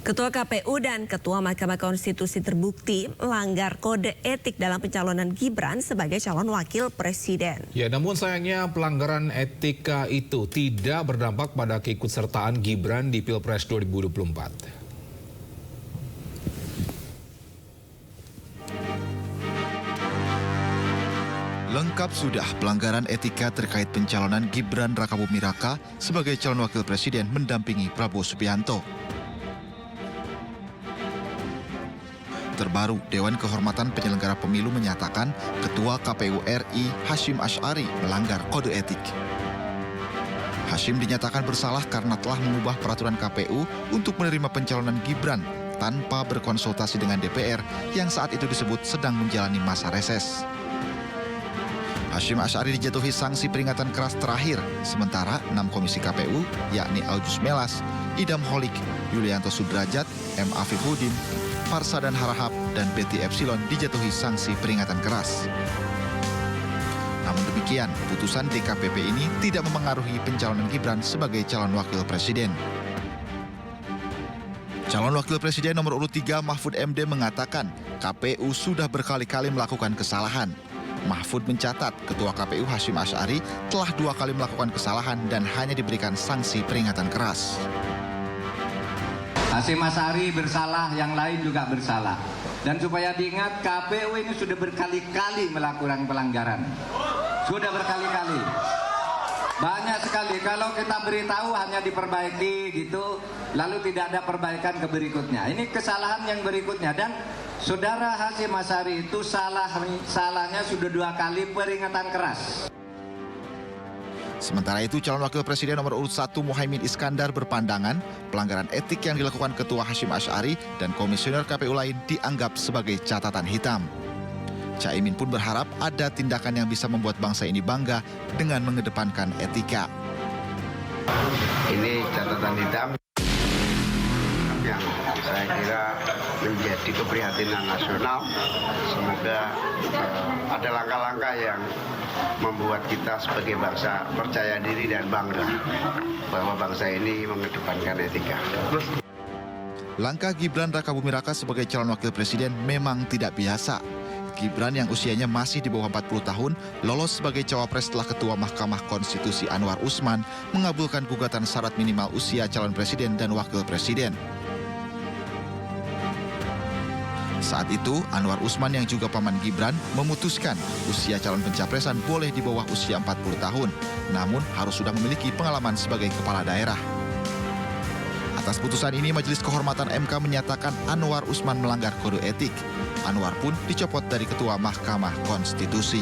Ketua KPU dan Ketua Mahkamah Konstitusi terbukti melanggar kode etik dalam pencalonan Gibran sebagai calon wakil presiden. Ya, namun sayangnya pelanggaran etika itu tidak berdampak pada keikutsertaan Gibran di Pilpres 2024. Lengkap sudah pelanggaran etika terkait pencalonan Gibran Rakabuming Raka sebagai calon wakil presiden mendampingi Prabowo Subianto. Terbaru, Dewan Kehormatan Penyelenggara Pemilu menyatakan Ketua KPU RI Hasyim Asy'ari melanggar kode etik. Hasyim dinyatakan bersalah karena telah mengubah peraturan KPU untuk menerima pencalonan Gibran tanpa berkonsultasi dengan DPR yang saat itu disebut sedang menjalani masa reses. Hasyim Asy'ari dijatuhi sanksi peringatan keras terakhir, sementara 6 komisi KPU, yakni Aujus Melas, Idam Holik, Yulianto Sudrajat, M. Afifuddin, Farsadan Harahap, dan Betty Epsilon dijatuhi sanksi peringatan keras. Namun demikian, putusan DKPP ini tidak memengaruhi pencalonan Gibran sebagai calon wakil presiden. Calon wakil presiden nomor urut 3 Mahfud MD mengatakan KPU sudah berkali-kali melakukan kesalahan. Mahfud mencatat Ketua KPU Hasyim Asy'ari telah 2 kali melakukan kesalahan dan hanya diberikan sanksi peringatan keras. Hasyim Asy'ari bersalah, yang lain juga bersalah. Dan supaya diingat, KPU ini sudah berkali-kali melakukan pelanggaran. Sudah berkali-kali. Banyak sekali. Kalau kita beritahu hanya diperbaiki gitu, lalu tidak ada perbaikan ke berikutnya. Ini kesalahan yang berikutnya. Dan Saudara Hasyim Asy'ari itu salahnya sudah 2 kali peringatan keras. Sementara itu, calon wakil presiden nomor urut 1 Muhaimin Iskandar berpandangan pelanggaran etik yang dilakukan Ketua Hasyim Asy'ari dan komisioner KPU lain dianggap sebagai catatan hitam. Caimin pun berharap ada tindakan yang bisa membuat bangsa ini bangga dengan mengedepankan etika. Ini catatan hitam yang saya kira menjadi keprihatinan nasional. Semoga ada langkah-langkah yang membuat kita sebagai bangsa percaya diri dan bangga bahwa bangsa ini mengedepankan etika. Langkah Gibran Rakabuming Raka sebagai calon wakil presiden memang tidak biasa. Gibran yang usianya masih di bawah 40 tahun lolos sebagai cawapres setelah Ketua Mahkamah Konstitusi Anwar Usman mengabulkan gugatan syarat minimal usia calon presiden dan wakil presiden. Saat itu, Anwar Usman yang juga paman Gibran memutuskan usia calon pencapresan boleh di bawah usia 40 tahun, namun harus sudah memiliki pengalaman sebagai kepala daerah. Atas putusan ini, Majelis Kehormatan MK menyatakan Anwar Usman melanggar kode etik. Anwar pun dicopot dari Ketua Mahkamah Konstitusi.